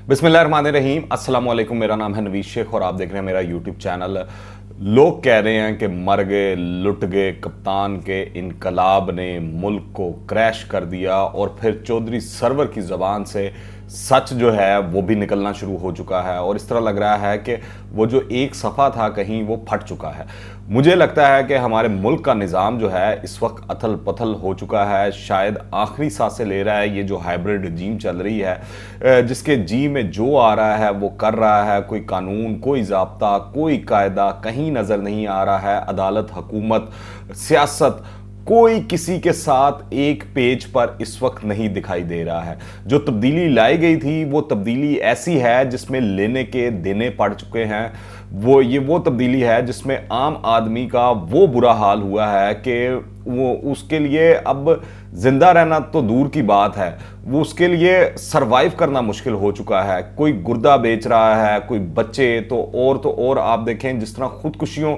बिस्मिल्लाहिर्रहमानिर्रहीम, अस्सलाम वालेकुम। मेरा नाम है नवीद शेख और आप देख रहे हैं मेरा यूट्यूब चैनल। लोग कह रहे हैं कि मर गए, लुट गए, कप्तान के इनकलाब ने मुल्क को क्रैश कर दिया और फिर चौधरी सरवर की ज़बान से सच जो है वो भी निकलना शुरू हो चुका है और इस तरह लग रहा है कि वो जो एक सफ़ा था कहीं वो फट चुका है। मुझे लगता है कि हमारे मुल्क का निज़ाम जो है इस वक्त अथल पथल हो चुका है, शायद आखिरी सांसें ले रहा है। ये जो हाइब्रिड रजीम चल रही है, जिसके जी में जो आ रहा है वो कर रहा है, कोई कानून, कोई ज़ाब्ता, कोई कायदा कहीं नज़र नहीं आ रहा है। अदालत, हुकूमत, सियासत, कोई किसी के साथ एक पेज पर इस वक्त नहीं दिखाई दे रहा है। जो तब्दीली लाई गई थी वो तब्दीली ऐसी है जिसमें लेने के देने पड़ चुके हैं। वो तब्दीली है जिसमें आम आदमी का वो बुरा हाल हुआ है कि वो उसके लिए अब जिंदा रहना तो दूर की बात है, वो उसके लिए सरवाइव करना मुश्किल हो चुका है। कोई गुर्दा बेच रहा है, कोई बच्चे तो और आप देखें जिस तरह खुदकुशियों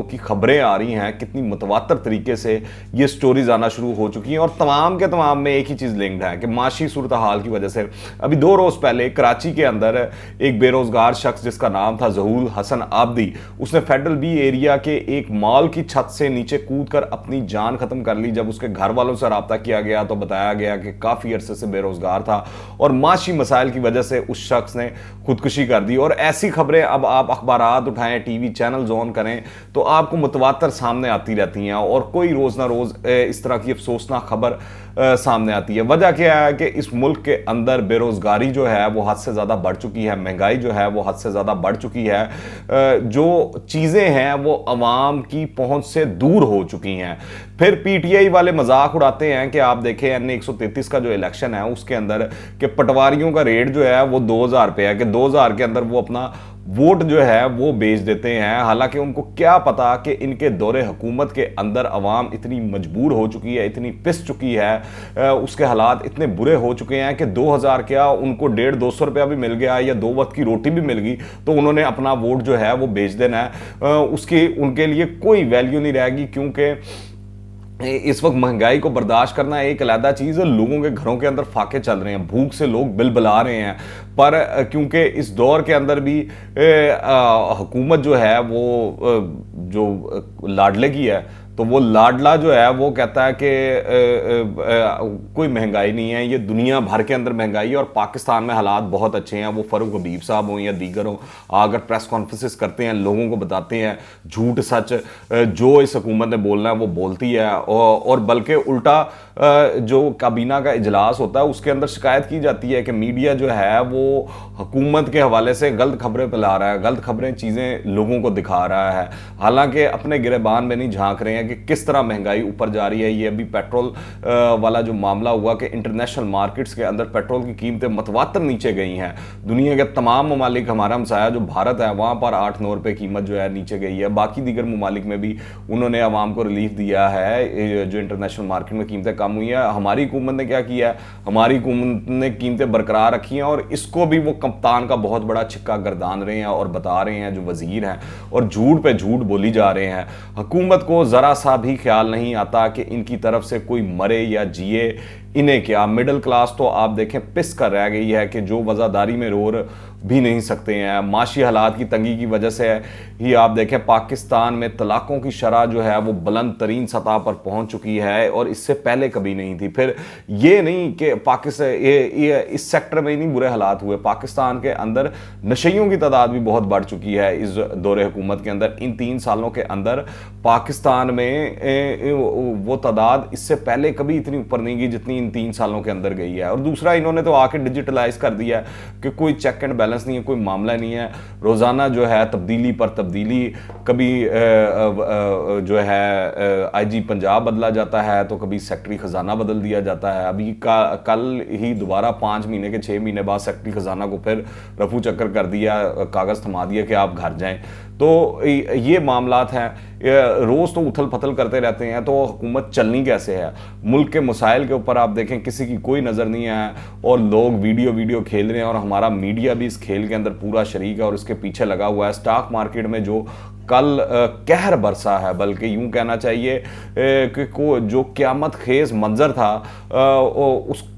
की खबरें आ रही हैं, कितनी मुतवातर तरीके से ये स्टोरीज आना शुरू हो चुकी हैं और तमाम के तमाम में एक ही चीज़ लिंक्ड है कि माशी सूरत हाल की वजह से। अभी 2 रोज़ पहले कराची के अंदर एक बेरोजगार शख्स जिसका नाम था ज़हूर हसन आबदी, उसने फेडरल बी एरिया के एक मॉल की छत से नीचे कूद कर अपनी जान खत्म कर ली। जब उसके घर वालों से रब्ता किया गया तो बताया गया कि काफ़ी अरसे से बेरोजगार था और माशी मसाइल की वजह से उस शख्स ने खुदकुशी कर दी। और ऐसी खबरें अब आप अखबारात उठाएं, टीवी चैनल ऑन करें तो आपको मुतवातर सामने आती रहती हैं और कोई रोज़ ना रोज़ इस तरह की अफसोसनाक खबर सामने आती है। वजह क्या है कि इस मुल्क के अंदर बेरोजगारी जो है वो हद से ज़्यादा बढ़ चुकी है, महंगाई जो है वो हद से ज़्यादा बढ़ चुकी है, जो चीज़ें हैं वो अवाम की पहुंच से दूर हो चुकी हैं। फिर पीटीआई वाले मजाक उड़ाते हैं कि आप देखें एन 133 का जो इलेक्शन है उसके अंदर कि पटवारियों का रेट जो है वो 2000 रुपये है कि 2000 के अंदर वो अपना वोट जो है वो बेच देते हैं। हालांकि उनको क्या पता कि इनके दौरे हुकूमत के अंदर अवाम इतनी मजबूर हो चुकी है, इतनी पिस चुकी है, उसके हालात इतने बुरे हो चुके हैं कि 2000 क्या उनको 150-200 रुपया भी मिल गया या 2 वक्त की रोटी भी मिल गई तो उन्होंने अपना वोट जो है वो बेच देना है। उसकी उनके लिए कोई वैल्यू नहीं रहेगी, क्योंकि इस वक्त महंगाई को बर्दाश्त करना एक अलग चीज़ है। लोगों के घरों के अंदर फाके चल रहे हैं, भूख से लोग बिलबिला रहे हैं, पर क्योंकि इस दौर के अंदर भी हुकूमत जो है वो जो लाडले की है तो वो लाडला जो है वो कहता है कि कोई महंगाई नहीं है, ये दुनिया भर के अंदर महंगाई है और पाकिस्तान में हालात बहुत अच्छे हैं। वो फ़ारूक हबीब साहब हों या दीगर हों, अगर प्रेस कॉन्फ्रेंसेस करते हैं, लोगों को बताते हैं झूठ सच जो इस हुकूमत ने बोलना है वो बोलती है और बल्कि उल्टा जो काबीना का इजलास होता है उसके अंदर शिकायत की जाती है कि मीडिया जो है वो हुकूमत के हवाले से गलत खबरें फैला रहा है, गलत खबरें चीज़ें लोगों को दिखा रहा है, हालांकि अपने गिरेबान में नहीं झांक रहे हैं कि किस तरह महंगाई ऊपर जा रही है। ये अभी पेट्रोल वाला जो मामला हुआ कि इंटरनेशनल मार्केट्स के अंदर पेट्रोल की कीमतें मतवातर नीचे गई हैं। दुनिया के तमाम ममालिक, हमारा हमसाया जो भारत है वहाँ पर 8-9 रुपये कीमत जो है नीचे गई है। बाकी दीगर ममालिक में भी उन्होंने आवाम को रिलीफ दिया है, जो इंटरनेशनल मार्केट में कीमतें कम हुई है। हमारी हुकूमत ने क्या किया है, हमारी हुकूमत ने कीमतें बरकरार रखी हैं और इसको भी वो कप्तान का बहुत बड़ा छिक्का गर्दान रहे हैं और बता रहे हैं जो वजीर हैं और झूठ पे झूठ बोली जा रहे हैं। हुकूमत को ज़रा सा भी ख्याल नहीं आता कि इनकी तरफ से कोई मरे या जिए, इन्हें क्या। मिडिल क्लास तो आप देखें पिस कर रह गई है कि जो वज़ादारी में रो भी नहीं सकते हैं। माशी हालात की तंगी की वजह से ही आप देखें पाकिस्तान में तलाकों की शरह जो है वो बुलंद तरीन सतह पर पहुंच चुकी है और इससे पहले कभी नहीं थी। फिर ये नहीं कि पाकिस्तान ये इस सेक्टर में ही नहीं बुरे हालात हुए, पाकिस्तान के अंदर नशइयों की तादाद भी बहुत बढ़ चुकी है इस दौरे हुकूमत के अंदर। इन 3 सालों के अंदर पाकिस्तान में वो तादाद इससे पहले कभी इतनी ऊपर नहीं गई जितनी इन 3 सालों के अंदर गई है। और दूसरा, इन्होंने तो आके डिजिटलाइज कर दिया है कि कोई चेक एंड बैलेंस नहीं है, कोई मामला नहीं है। रोज़ाना जो है तब्दीली पर तब्दीली, कभी जो है आईजी पंजाब बदला जाता है तो कभी सेक्रेटरी खजाना बदल दिया जाता है। अभी कल ही दोबारा 5 महीने के 6 महीने बाद सेक्रेटरी खजाना को फिर रफू चक्कर कर दिया, कागज़ थमा दिया कि आप घर जाएं। तो ये मामलात हैं, रोज़ तो उथल पथल करते रहते हैं, तो हुकूमत चलनी कैसे है। मुल्क के मसाइल के ऊपर आप देखें किसी की कोई नज़र नहीं है और लोग वीडियो खेल रहे हैं और हमारा मीडिया भी इस खेल के अंदर पूरा शरीक है और इसके पीछे लगा हुआ है। स्टॉक मार्केट में जो कल कहर बरसा है, बल्कि यूं कहना चाहिए कि जो क़यामत खेज मंजर था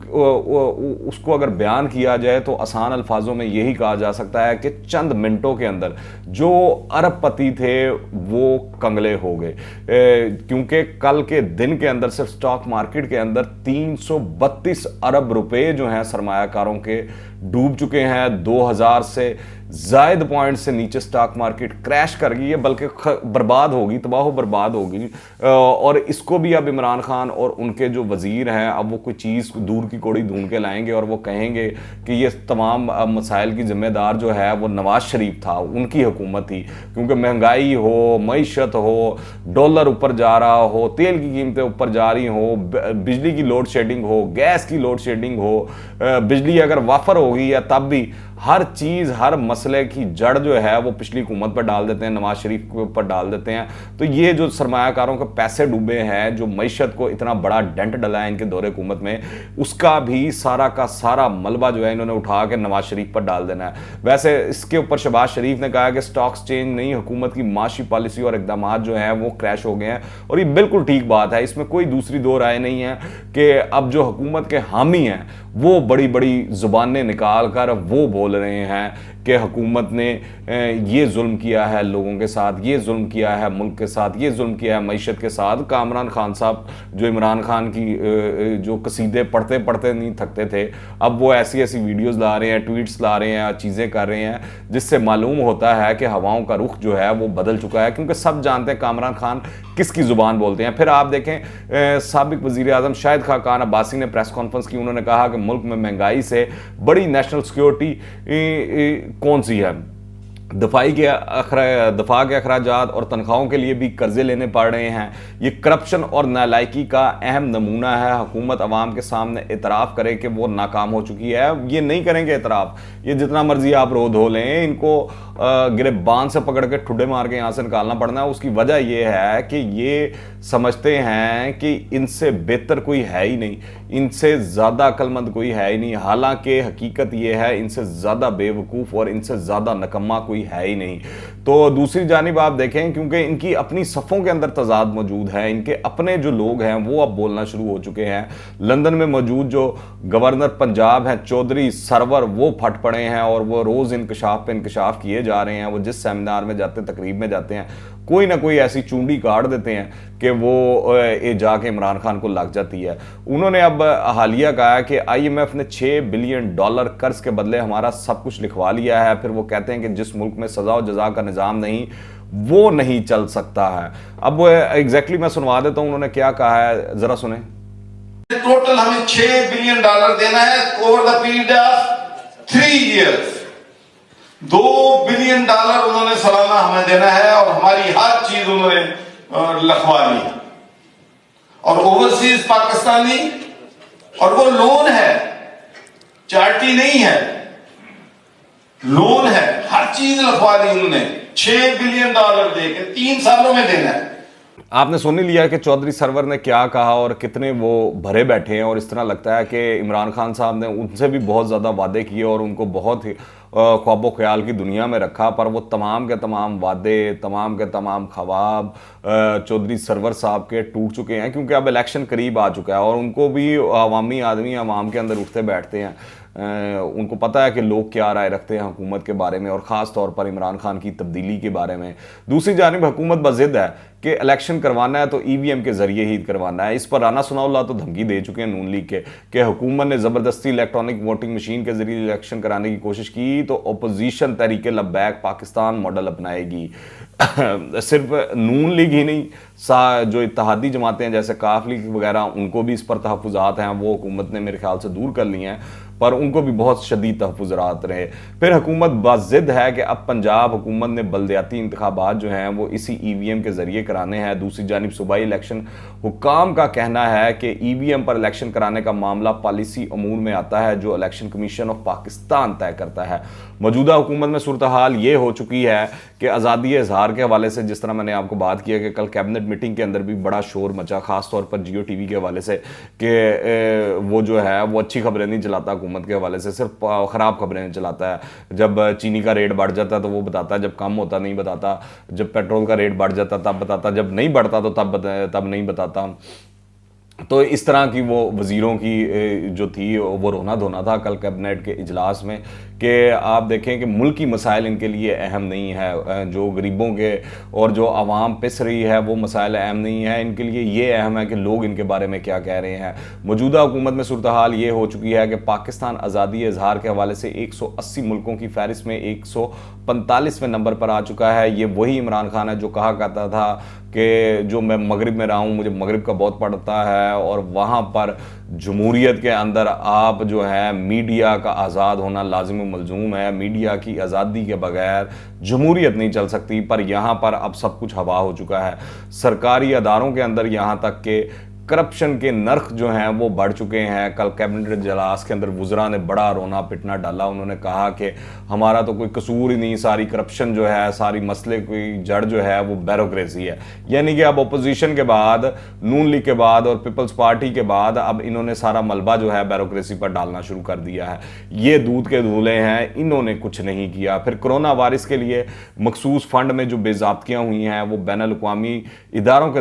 उसको अगर बयान किया जाए तो आसान अल्फाजों में यही कहा जा सकता है कि चंद मिनटों के अंदर जो अरबपति थे वो कंगले हो गए, क्योंकि कल के दिन के अंदर सिर्फ स्टॉक मार्केट के अंदर 332 अरब रुपए जो हैं सरमायाकारों के डूब चुके हैं। 2000 से जायद पॉइंट से नीचे स्टॉक मार्केट क्रैश कर गई है, बल्कि बर्बाद होगी, तबाह बर्बाद होगी। और इसको भी अब इमरान खान और उनके जो वजीर हैं अब वो कोई चीज़ दूर की कौड़ी ढूंढ के लाएंगे और वो कहेंगे कि ये तमाम मसाइल की जिम्मेदार जो है वो नवाज शरीफ था, उनकी हुकूमत थी, क्योंकि महंगाई हो, मईशत हो, डॉलर ऊपर जा रहा हो, तेल की कीमतें ऊपर जा रही हो, बिजली की लोड शेडिंग हो, गैस की लोड शेडिंग हो, बिजली अगर वाफर होगी या तब भी हर चीज़, हर मसले की जड़ जो है वो पिछली हुकूमत पर डाल देते हैं, नवाज शरीफ के ऊपर डाल देते हैं। तो ये जो सरमायाकारों के पैसे डूबे हैं, जो मईशत को इतना बड़ा डेंट डला है इनके दौरे हुकूमत में, उसका भी सारा का सारा मलबा जो है इन्होंने उठा के नवाज शरीफ पर डाल देना है। वैसे इसके ऊपर शहबाज शरीफ ने कहा कि स्टॉक्स चेंज नहीं, हुकूमत की माशी पॉलिसी और इकदाम जो हैं वो क्रैश हो गए हैं, और ये बिल्कुल ठीक बात है, इसमें कोई दूसरी दो राय नहीं है कि अब जो हुकूमत के हामी हैं वो बड़ी बड़ी जुबानें निकाल कर वो बोल रहे हैं कि हुकूमत ने ये जुल्म किया है लोगों के साथ, ये जुल्म किया है मुल्क के साथ, ये जुल्म किया है मईशत के साथ। कामरान खान साहब जो इमरान खान की जो कसीदे पढ़ते पढ़ते नहीं थकते थे, अब वो ऐसी ऐसी वीडियोस ला रहे हैं, ट्वीट्स ला रहे हैं, चीज़ें कर रहे हैं, जिससे मालूम होता है कि हवाओं का रुख जो है वो बदल चुका है, क्योंकि सब जानते हैं कामरान खान किसकी ज़ुबान बोलते हैं। फिर आप देखें साबिक वज़ीर आज़म शाहिद खाकान अब्बासी ने प्रेस कॉन्फ्रेंस की, उन्होंने कहा कि मुल्क में महंगाई से बड़ी नेशनल सिक्योरिटी कौन सी है, दफा के अखराजात और तनख्वाहों के लिए भी कर्जे लेने पड़ रहे हैं। ये करप्शन और नालायकी का अहम नमूना है। हुकूमत अवाम के सामने इतराफ़ करे कि वो नाकाम हो चुकी है, ये नहीं करेंगे इतराफ़, ये जितना मर्जी आप रो धो लें, इनको गिरबान से पकड़ के ठुड्डे मार के यहाँ से निकालना पड़ना है। उसकी वजह ये है कि ये समझते हैं कि इनसे बेहतर कोई है ही नहीं, इनसे ज़्यादा अक्लमंद कोई है ही नहीं। हालांकि हकीकत ये है इनसे ज़्यादा बेवकूफ़ और इनसे ज़्यादा नकम्मा कोई है ही नहीं। तो दूसरी जानिब आप देखें, क्योंकि इनकी अपनी सफ़ों के अंदर तजाद मौजूद है, इनके अपने जो लोग हैं वो अब बोलना शुरू हो चुके हैं। लंदन में मौजूद जो गवर्नर पंजाब हैं चौधरी सरवर, वो फट पड़े हैं और वो रोज़ इंकशाफ पे इंकशाफ किए जा रहे हैं। वो जिस सेमिनार में जाते हैं, तकरीब में जाते हैं, कोई ना कोई ऐसी चूंडी काट देते हैं कि वो जाके इमरान खान को लग जाती है। उन्होंने अब हालिया कहा कि IMF ने $6 बिलियन कर्ज के बदले हमारा सब कुछ लिखवा लिया है। फिर वो कहते हैं कि जिस मुल्क में सजा और जजा का निज़ाम नहीं वो नहीं चल सकता है। अब एग्जैक्टली मैं सुनवा देता हूं उन्होंने क्या कहा है, जरा सुने। टोटल हमें $6 बिलियन देना है over the period of 3 years. $2 billion उन्होंने सालाना हमें देना है और हमारी हर चीज उन्होंने लिखवा ली है। और ओवरसीज पाकिस्तानी, और वो लोन है, चैरिटी नहीं है, लोन है, हर चीज लिखवा ली उन्होंने। $6 बिलियन देके 3 सालों में देना है। आपने सुन ही लिया कि चौधरी सरवर ने क्या कहा और कितने वो भरे बैठे हैं, और इस तरह लगता है कि इमरान खान साहब ने उनसे भी बहुत ज़्यादा वादे किए और उनको बहुत ही ख्वाबो ख्याल की दुनिया में रखा, पर वो तमाम के तमाम वादे, तमाम के तमाम ख्वाब चौधरी सरवर साहब के टूट चुके हैं, क्योंकि अब इलेक्शन करीब आ चुका है और उनको भी अवामी आदमी अवाम के अंदर उठते बैठते हैं। उनको पता है कि लोग क्या राय रखते हैं हुकूमत के बारे में और ख़ास तौर पर इमरान खान की तब्दीली के बारे में। दूसरी जानिब हुकूमत बज़िद है कि इलेक्शन करवाना है तो EVM के ज़रिए ही करवाना है। इस पर राना सनाउल्लाह तो धमकी दे चुके हैं नून लीग के कि हुकूमत ने ज़बरदस्ती इलेक्ट्रॉनिक वोटिंग मशीन के ज़रिए इलेक्शन कराने की कोशिश की तो अपोजिशन तहरीक लब्बैक पाकिस्तान मॉडल अपनाएगी। सिर्फ नून लीग ही नहीं, जो इत्तेहादी जमातें हैं जैसे काफ लीग वगैरह, उनको भी इस पर तहफ़्फ़ुज़ात हैं, वो हुकूमत ने मेरे ख्याल से दूर कर लिए हैं, पर उनको भी बहुत शदीद तहफ़्फ़ुज़ात रहे। फिर हुकूमत बाज़िद है कि अब पंजाब हुकूमत ने बल्दियाती इंतखाबात जो हैं वो इसी EVM के ज़रिए कराने हैं। दूसरी जानिब सूबाई इलेक्शन हुकाम का कहना है कि EVM पर इलेक्शन कराने का मामला पॉलिसी अमूर में आता है जो इलेक्शन कमीशन ऑफ पाकिस्तान तय करता है। मौजूदा हुकूमत में सूरत हाल ये हो चुकी है कि आज़ादी इज़हार के हवाले से, जिस तरह मैंने आपको बात किया कि कल कैबिनेट मीटिंग के अंदर भी बड़ा शोर मचा, ख़ास तौर पर जियो TV के हवाले से, कि वो जो है वो अच्छी खबरें नहीं चलाता हुकूमत के हवाले से, सिर्फ ख़राब खबरें चलाता है। जब चीनी का रेट बढ़ जाता है तो वो बताता है, जब कम होता नहीं बताता, जब पेट्रोल का रेट बढ़ जाता तब बताता, जब नहीं बढ़ता तो तब नहीं बताता। तो इस तरह की वो वज़ीरों की जो थी वो रोना धोना था कल कैबिनेट के इजलास में कि आप देखें कि मुल्की मसाइल इनके लिए अहम नहीं है, जो गरीबों के और जो आवाम पिस रही है वो मसाइल अहम नहीं है, इनके लिए ये अहम है कि लोग इनके बारे में क्या कह रहे हैं। मौजूदा हुकूमत में सूरत हाल ये हो चुकी है कि पाकिस्तान आज़ादी इजहार के हवाले से 180 मुल्कों की फहरिस्त में 145वें नंबर पर आ चुका है। ये वही इमरान खान है जो कहा करता था कि जो मैं मगरिब में रहा हूँ, मुझे मगरिब का बहुत पड़ता है और वहाँ पर जमहूरियत के अंदर आप जो है मीडिया का आज़ाद होना लाजिम मलजूम है, मीडिया की आज़ादी के बगैर जमहूरियत नहीं चल सकती। पर यहाँ पर अब सब कुछ हवा हो चुका है। सरकारी अदारों के अंदर यहाँ तक कि करप्शन के नर्ख जो हैं वो बढ़ चुके हैं। कल कैबिनेट इजलास के अंदर वुज़रा ने बड़ा रोना पिटना डाला। उन्होंने कहा कि हमारा तो कोई कसूर ही नहीं, सारी करप्शन जो है, सारी मसले की जड़ जो है वो ब्यूरोक्रेसी है। यानी कि अब अपोजिशन के बाद, नून लीग के बाद और पीपल्स पार्टी के बाद अब इन्होंने सारा मलबा जो है ब्यूरोक्रेसी पर डालना शुरू कर दिया है। ये दूध के धूले हैं, इन्होंने कुछ नहीं किया। फिर कोरोना वायरस के लिए मखसूस फंड में जो बेज़ाब्तियाँ हुई हैं वो बैनुल अक़वामी इदारों के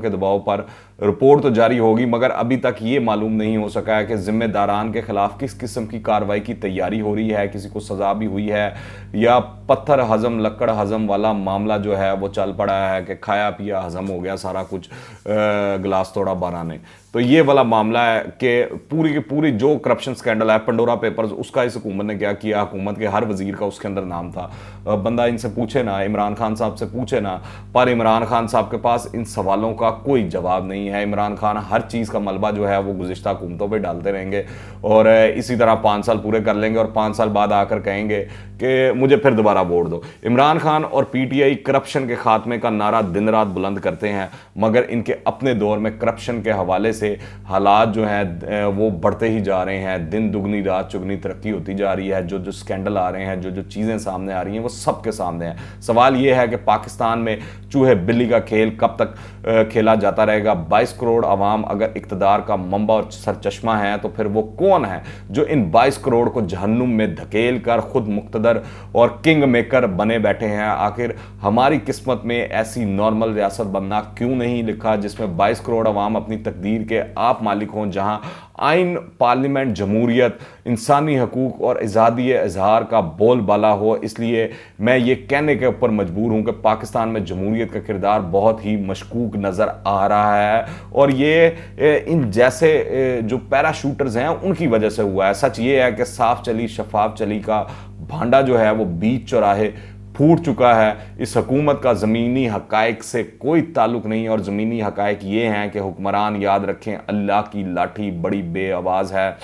दबाव पर रिपोर्ट तो जारी होगी, मगर अभी तक ये मालूम नहीं हो सका है कि जिम्मेदारान के खिलाफ किस किस्म की कार्रवाई की तैयारी हो रही है, किसी को सजा भी हुई है या पत्थर हजम लक्कड़ हजम वाला मामला जो है वो चल पड़ा है कि खाया पिया हजम हो गया सारा कुछ, गिलास तोड़ा बारह ने। तो ये वाला मामला है कि पूरी की पूरी जो करप्शन स्कैंडल है, पंडोरा पेपर्स, उसका इस हुकूमत ने क्या किया। हुकूमत के हर वजीर का उसके अंदर नाम था। बंदा इनसे पूछे ना, इमरान खान साहब से पूछे ना, पर इमरान खान साहब के पास इन सवालों का कोई जवाब नहीं है। इमरान खान हर चीज़ का मलबा जो है वो गुज़िश्ता हुकूमतों पर डालते रहेंगे और इसी तरह 5 साल पूरे कर लेंगे और 5 साल बाद आकर कहेंगे कि मुझे फिर दोबारा वोट दो। इमरान खान और PTI करप्शन के खात्मे का नारा दिन रात बुलंद करते हैं, मगर इनके अपने दौर में करप्शन के हवाले से हालात जो हैं वो बढ़ते ही जा रहे हैं। दिन दुगनी रात चुगनी तरक्की होती जा रही है। जो जो स्कैंडल आ रहे हैं, जो जो चीज़ें सामने आ रही हैं वो सबके सामने हैं। सवाल ये है कि पाकिस्तान में चूहे बिल्ली का खेल कब तक खेला जाता रहेगा। 22 करोड़ आवाम अगर इक़्तिदार का मंबा और सरचश्मा है तो फिर वो कौन है जो इन 22 करोड़ को जहन्नुम में धकेल कर खुद मुक्तदर और किंग मेकर बने बैठे हैं। आखिर हमारी किस्मत में ऐसी नॉर्मल रियासत बनना क्यों नहीं लिखा जिसमें 22 करोड़ आवाम अपनी तकदीर के आप मालिक हों, जहां आइन, पार्लियामेंट, जमहूरियत, इंसानी हकूक और आज़ादी इजहार का बोलबाला हो। इसलिए मैं ये कहने के ऊपर मजबूर हूँ कि पाकिस्तान में जमहूरियत का किरदार बहुत ही मशकूक नज़र आ रहा है और ये इन जैसे जो पैराशूटर्स हैं उनकी वजह से हुआ है। सच ये है कि साफ चली शफाफ चली का भांडा जो है वो बीच चौराहे फूट चुका है। इस हुकूमत का ज़मीनी हकायक से कोई ताल्लुक़ नहीं और ज़मीनी हकायक ये हैं कि हुक्मरान याद रखें, अल्लाह की लाठी बड़ी बेआवाज़ है,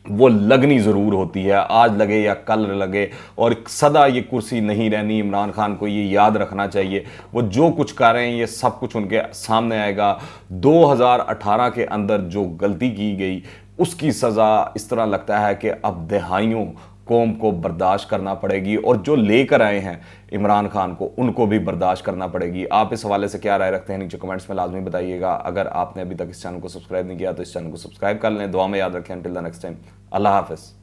वो लगनी ज़रूर होती है, आज लगे या कल लगे, और सदा ये कुर्सी नहीं रहनी। इमरान खान को ये याद रखना चाहिए, वो जो कुछ कर रहे हैं ये सब कुछ उनके सामने आएगा। 2018 के अंदर जो गलती की गई उसकी सज़ा इस तरह लगता है कि अब दहाइयों कौम को बर्दाश्त करना पड़ेगी और जो लेकर आए हैं इमरान खान को उनको भी बर्दाश्त करना पड़ेगी। आप इस हवाले से क्या राय रखते हैं नीचे कमेंट्स में लाजमी बताइएगा। अगर आपने अभी तक इस चैनल को सब्सक्राइब नहीं किया तो इस चैनल को सब्सक्राइब कर लें। दुआ में याद रखें। अंटिल द नेक्स्ट टाइम, अल्लाह हाफ़िज़।